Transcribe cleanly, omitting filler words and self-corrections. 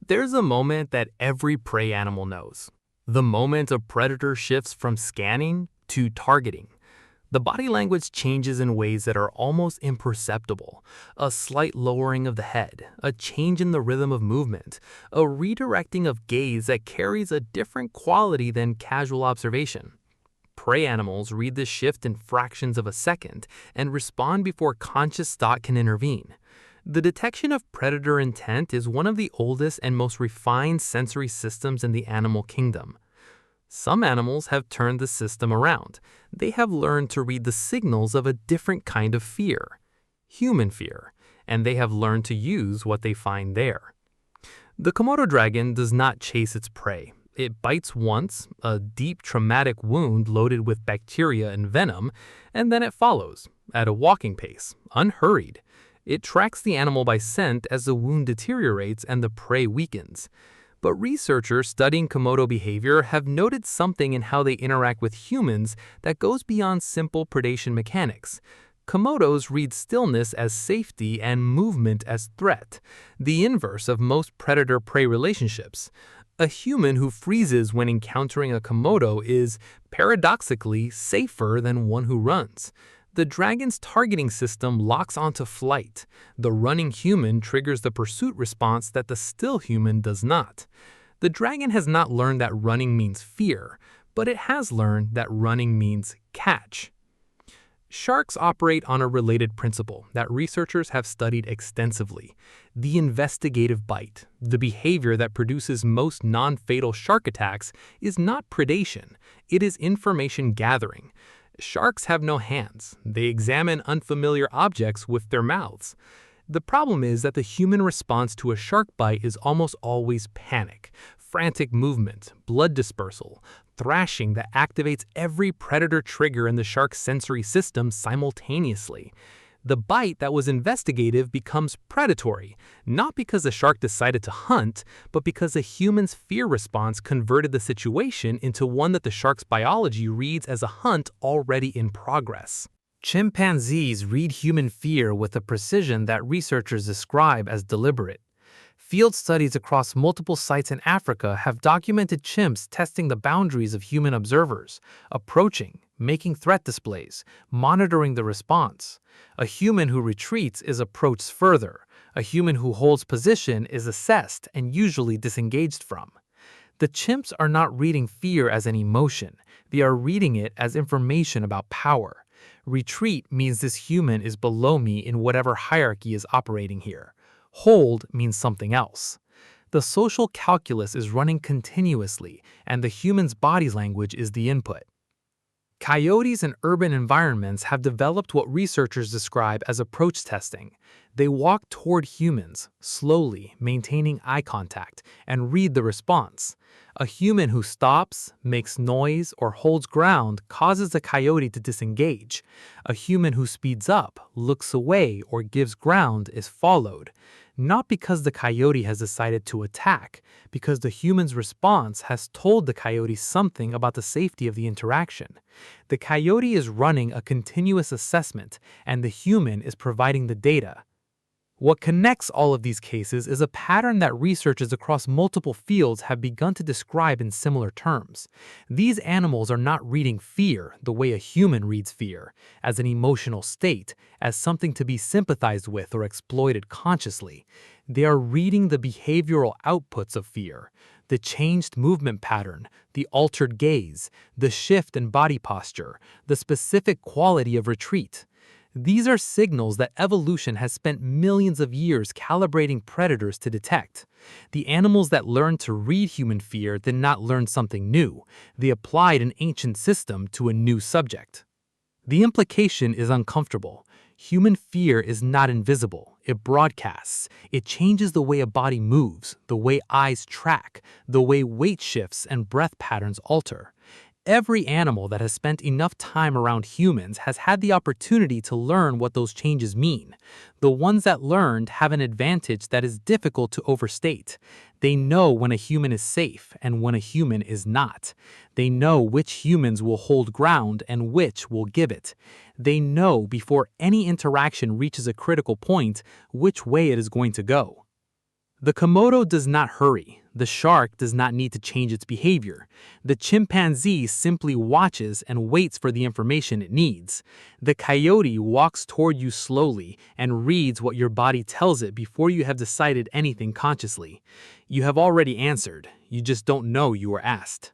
There's a moment that every prey animal knows. The moment a predator shifts from scanning to targeting. The body language changes in ways that are almost imperceptible. A slight lowering of the head, a change in the rhythm of movement, a redirecting of gaze that carries a different quality than casual observation. Prey animals read this shift in fractions of a second and respond before conscious thought can intervene. The detection of predator intent is one of the oldest and most refined sensory systems in the animal kingdom. Some animals have turned the system around. They have learned to read the signals of a different kind of fear, human fear, and they have learned to use what they find there. The komodo dragon does not chase its prey. It bites once, a deep traumatic wound loaded with bacteria and venom, and then it follows, at a walking pace, unhurried. It tracks the animal by scent as the wound deteriorates and the prey weakens. But researchers studying komodo behavior have noted something in how they interact with humans that goes beyond simple predation mechanics. Komodos read stillness as safety and movement as threat, the inverse of most predator-prey relationships. A human who freezes when encountering a komodo is, paradoxically, safer than one who runs. The dragon's targeting system locks onto flight. The running human triggers the pursuit response that the still human does not. The dragon has not learned that running means fear, but it has learned that running means catch. Sharks operate on a related principle that researchers have studied extensively: the investigative bite. The behavior that produces most non-fatal shark attacks is not predation, it is information gathering. Sharks have no hands. They examine unfamiliar objects with their mouths. The problem is that the human response to a shark bite is almost always panic, frantic movement, blood dispersal, thrashing that activates every predator trigger in the shark's sensory system simultaneously. The bite that was investigative becomes predatory, not because the shark decided to hunt, but because the human's fear response converted the situation into one that the shark's biology reads as a hunt already in progress. Chimpanzees read human fear with a precision that researchers describe as deliberate. Field studies across multiple sites in Africa have documented chimps testing the boundaries of human observers, approaching, making threat displays, monitoring the response. A human who retreats is approached further. A human who holds position is assessed and usually disengaged from. The chimps are not reading fear as an emotion. They are reading it as information about power. Retreat means this human is below me in whatever hierarchy is operating here. Hold means something else. The social calculus is running continuously, and the human's body language is the input. Coyotes in urban environments have developed what researchers describe as approach testing. They walk toward humans, slowly, maintaining eye contact, and read the response. A human who stops, makes noise, or holds ground causes the coyote to disengage. A human who speeds up, looks away, or gives ground is followed. Not because the coyote has decided to attack, because the human's response has told the coyote something about the safety of the interaction. The coyote is running a continuous assessment, and the human is providing the data. What connects all of these cases is a pattern that researchers across multiple fields have begun to describe in similar terms. These animals are not reading fear the way a human reads fear, as an emotional state, as something to be sympathized with or exploited consciously. They are reading the behavioral outputs of fear: the changed movement pattern, the altered gaze, the shift in body posture, the specific quality of retreat. These are signals that evolution has spent millions of years calibrating predators to detect. The animals that learned to read human fear did not learn something new. They applied an ancient system to a new subject. The implication is uncomfortable. Human fear is not invisible. It broadcasts. It changes the way a body moves, the way eyes track, the way weight shifts and breath patterns alter. Every animal that has spent enough time around humans has had the opportunity to learn what those changes mean. The ones that learned have an advantage that is difficult to overstate. They know when a human is safe and when a human is not. They know which humans will hold ground and which will give it. They know before any interaction reaches a critical point which way it is going to go. The komodo does not hurry. The shark does not need to change its behavior. The chimpanzee simply watches and waits for the information it needs. The coyote walks toward you slowly and reads what your body tells it before you have decided anything consciously. You have already answered. You just don't know you were asked.